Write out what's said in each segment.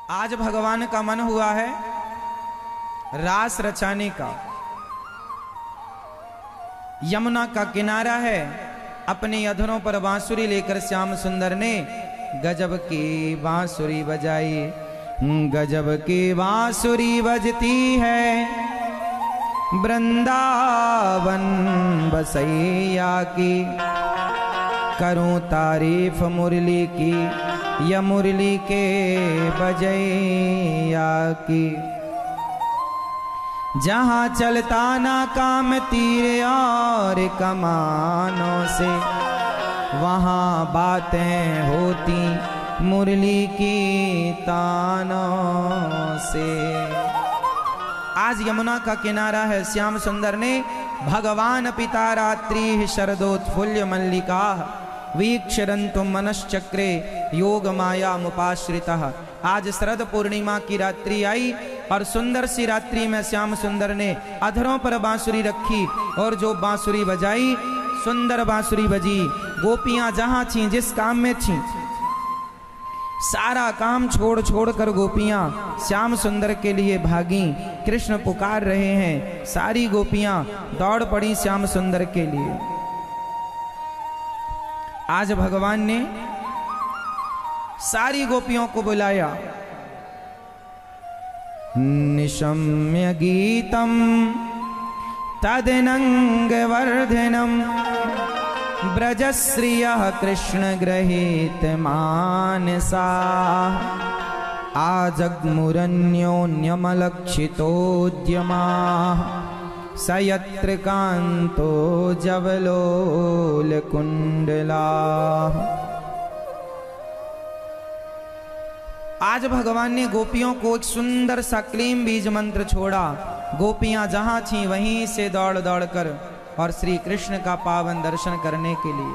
आज भगवान का मन हुआ है रास रचाने का। यमुना का किनारा है, अपने अधरों पर बांसुरी लेकर श्याम सुंदर ने गजब की बांसुरी बजाई। गजब की बांसुरी बजती है वृंदावन बसैया की। करूं तारीफ मुरली की या मुरली के बजैया की। जहाँ चलता ना काम तीर और कमानों से, वहाँ बातें होती मुरली की तानों से। आज यमुना का किनारा है, श्याम सुंदर ने भगवान पिता रात्रि शरदोत्फुल्य मल्लिका वीक्षरन्तु मनश्चक्रे योग माया मुपाश्रितः। आज शरद पूर्णिमा की रात्रि आई और सुंदर सी रात्रि में श्याम सुंदर ने अधरों पर बांसुरी रखी और जो बांसुरी बजाई, सुंदर बांसुरी बजी। गोपियां जहां थीं, जिस काम में थीं, सारा काम छोड़ छोड़ कर गोपियां श्याम सुंदर के लिए भागी। कृष्ण पुकार रहे हैं, सारी गोपियां दौड़ पड़ी श्याम सुंदर के लिए। आज भगवान ने सारी गोपियों को बुलाया। निशम्य गीतम तदनंग वर्धनम ब्रजश्रियः कृष्ण गृहीत मानसा। आजग्मुरन्योन्यमलक्षितोद्यमाः स यत्र कान्तो जवलोल कुंडलाः। आज भगवान ने गोपियों को एक सुंदर सा क्लीम बीज मंत्र छोड़ा। गोपियां जहां थीं वहीं से दौड़ दौड़ कर और श्री कृष्ण का पावन दर्शन करने के लिए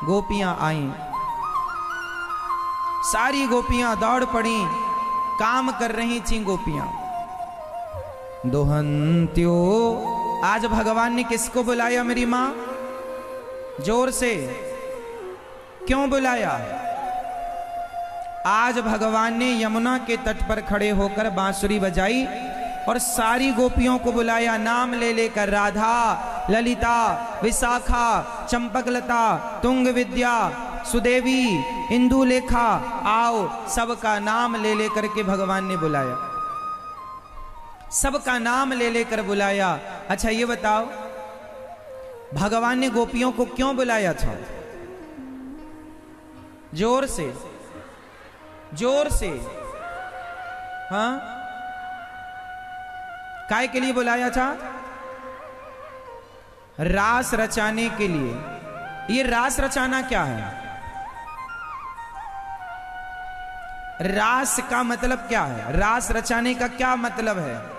गोपियां आईं। सारी गोपियां दौड़ पड़ी, काम कर रही थीं गोपियां। दोहंत्यो, आज भगवान ने किसको बुलाया मेरी मां? जोर से क्यों बुलाया? आज भगवान ने यमुना के तट पर खड़े होकर बांसुरी बजाई और सारी गोपियों को बुलाया, नाम ले लेकर। राधा, ललिता, विशाखा, चंपकलता, तुंग विद्या, सुदेवी, इंदुलेखा, आओ। सबका नाम ले लेकर के भगवान ने बुलाया, सबका नाम ले लेकर बुलाया। अच्छा ये बताओ, भगवान ने गोपियों को क्यों बुलाया था? जोर से, जोर से। हाँ, काय के लिए बुलाया था? रास रचाने के लिए। ये रास रचाना क्या है? रास का मतलब क्या है? रास रचाने का क्या मतलब है?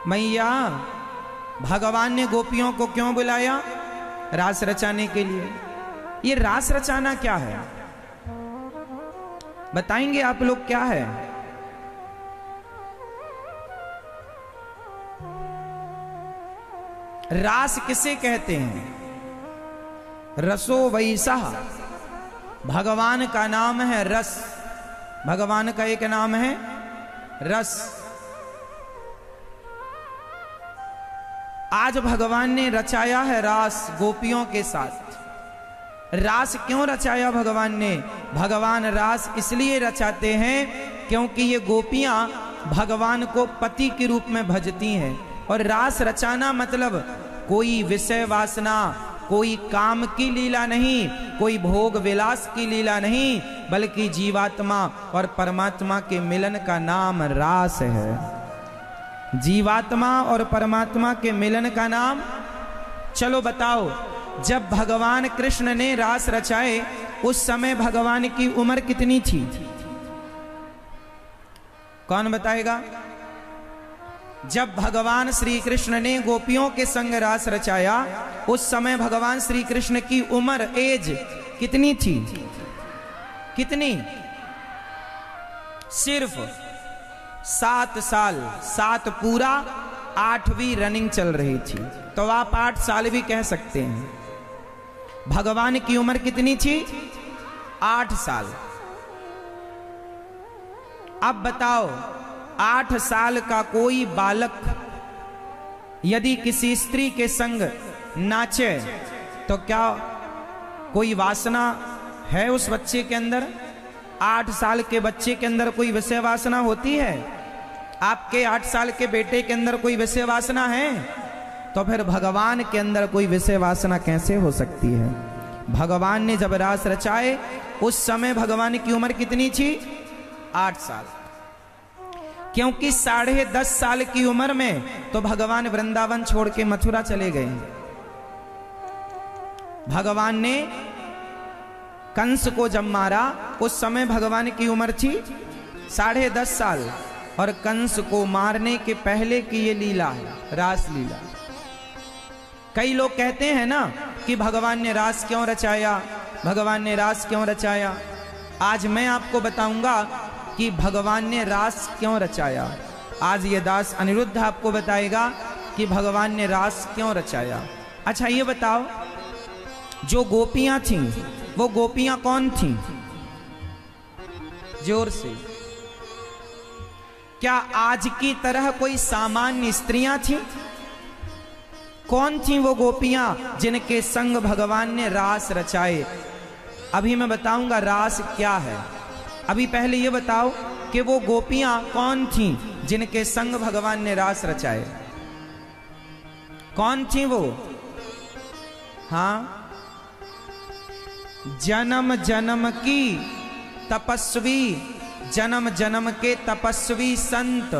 मैया, भगवान ने गोपियों को क्यों बुलाया? रास रचाने के लिए। ये रास रचाना क्या है? बताएंगे आप लोग क्या है? रास किसे कहते हैं? रसो वैसा, भगवान का नाम है रस। भगवान का एक नाम है रस। आज भगवान ने रचाया है रास गोपियों के साथ। रास क्यों रचाया भगवान ने? भगवान रास इसलिए रचाते हैं क्योंकि ये गोपियां भगवान को पति के रूप में भजती हैं। और रास रचाना मतलब कोई विषय वासना, कोई काम की लीला नहीं, कोई भोग विलास की लीला नहीं, बल्कि जीवात्मा और परमात्मा के मिलन का नाम रास है। जीवात्मा और परमात्मा के मिलन का नाम। चलो बताओ, जब भगवान कृष्ण ने रास रचाए उस समय भगवान की उम्र कितनी थी? कौन बताएगा? जब भगवान श्री कृष्ण ने गोपियों के संग रास रचाया उस समय भगवान श्री कृष्ण की उम्र, एज कितनी थी? कितनी? सिर्फ 7 साल। 7 पूरा, 8वीं रनिंग चल रही थी, तो आप 8 साल भी कह सकते हैं। भगवान की उम्र कितनी थी? 8 साल। अब बताओ, 8 साल का कोई बालक यदि किसी स्त्री के संग नाचे तो क्या कोई वासना है उस बच्चे के अंदर? 8 साल के बच्चे के अंदर कोई विषय वासना होती है? आपके 8 साल के बेटे के अंदर कोई विषय वासना है? तो फिर भगवान के अंदर कोई विषय वासना कैसे हो सकती है? भगवान ने जब रास रचाए उस समय भगवान की उम्र कितनी थी? 8 साल। क्योंकि 10.5 साल की उम्र में तो भगवान वृंदावन छोड़ के मथुरा चले गए। भगवान ने कंस को जब मारा उस समय भगवान की उम्र थी 10.5 साल, और कंस को मारने के पहले की ये लीला है, रास लीला। कई लोग कहते हैं ना कि भगवान ने रास क्यों रचाया, भगवान ने रास क्यों रचाया। आज मैं आपको बताऊंगा कि भगवान ने रास क्यों रचाया। आज ये दास अनिरुद्ध आपको बताएगा कि भगवान ने रास क्यों रचाया। अच्छा ये बताओ, जो गोपियां थीं वो गोपियां कौन थीं? जोर से। क्या आज की तरह कोई सामान्य स्त्रियां थीं? कौन थीं वो गोपियां जिनके संग भगवान ने रास रचाए? अभी मैं बताऊंगा रास क्या है। अभी पहले ये बताओ कि वो गोपियां कौन थीं जिनके संग भगवान ने रास रचाए? कौन थीं वो? हाँ, जन्म जन्म की तपस्वी, जन्म जन्म के तपस्वी संत।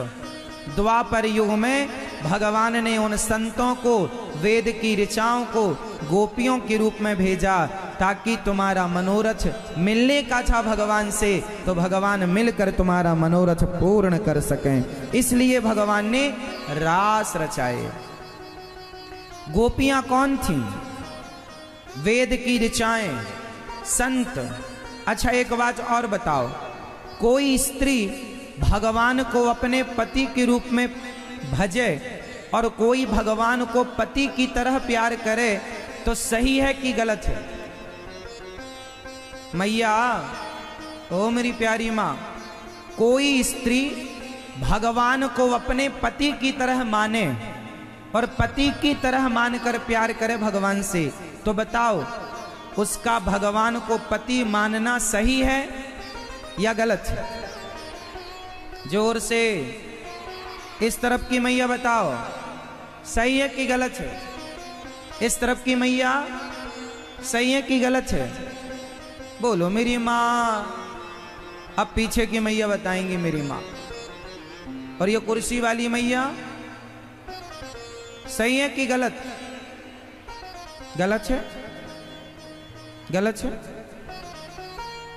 द्वापर युग में भगवान ने उन संतों को, वेद की ऋचाओं को गोपियों के रूप में भेजा ताकि तुम्हारा मनोरथ मिलने का था भगवान से, तो भगवान मिलकर तुम्हारा मनोरथ पूर्ण कर सकें। इसलिए भगवान ने रास रचाए। गोपियां कौन थीं? वेद की ऋचाएं, संत। अच्छा एक बात और बताओ, कोई स्त्री भगवान को अपने पति के रूप में भजे और कोई भगवान को पति की तरह प्यार करे तो सही है कि गलत है? मैया, ओ मेरी प्यारी माँ, कोई स्त्री भगवान को अपने पति की तरह माने और पति की तरह मानकर प्यार करे भगवान से, तो बताओ उसका भगवान को पति मानना सही है या गलत है? जोर से। इस तरफ की मैया बताओ, सही है कि गलत है? इस तरफ की मैया, सही है कि गलत है? बोलो मेरी माँ। अब पीछे की मैया बताएंगी मेरी माँ। और ये कुर्सी वाली मैया, सही है कि गलत? गलत है, गलत है।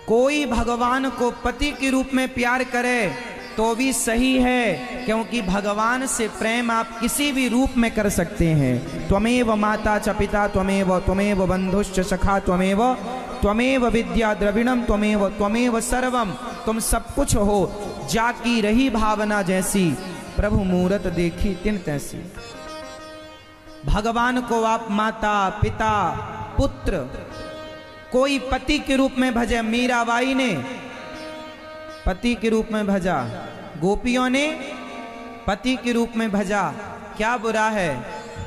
कोई भगवान को पति के रूप में प्यार करे तो भी सही है, क्योंकि भगवान से प्रेम आप किसी भी रूप में कर सकते हैं। त्वमेव माता च पिता त्वमेव बंधुश्च सखा त्वमेव विद्या द्रविणम त्वमेव सर्वम। तुम सब कुछ हो, जाकी रही भावना जैसी, प्रभु मूरत देखी तिन तैसी। भगवान को आप माता, पिता, पुत्र, कोई पति के रूप में भजे। मीराबाई ने पति के रूप में भजा, गोपियों ने पति के रूप में भजा, क्या बुरा है?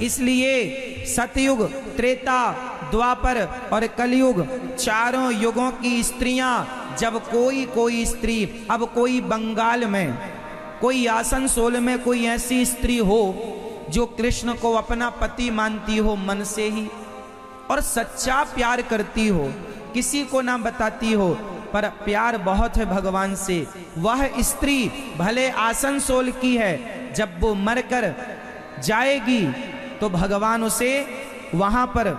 इसलिए सतयुग, त्रेता, द्वापर और कलयुग, चारों युगों की स्त्रियां, जब कोई स्त्री, अब कोई बंगाल में, कोई आसनसोल में कोई ऐसी स्त्री हो जो कृष्ण को अपना पति मानती हो मन से ही और सच्चा प्यार करती हो, किसी को ना बताती हो, पर प्यार बहुत है भगवान से, वह स्त्री भले आसनसोल की है, जब वो मरकर जाएगी तो भगवान उसे वहां पर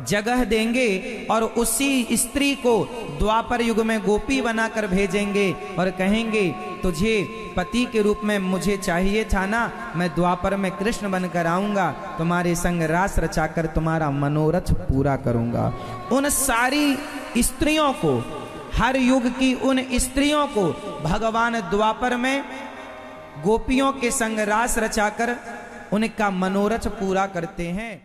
जगह देंगे और उसी स्त्री को द्वापर युग में गोपी बनाकर भेजेंगे और कहेंगे तुझे पति के रूप में मुझे चाहिए था ना, मैं द्वापर में कृष्ण बनकर आऊंगा, तुम्हारे संग रास रचाकर तुम्हारा मनोरथ पूरा करूंगा। उन सारी स्त्रियों को, हर युग की उन स्त्रियों को भगवान द्वापर में गोपियों के संग रास रचाकर उनका मनोरथ पूरा करते हैं।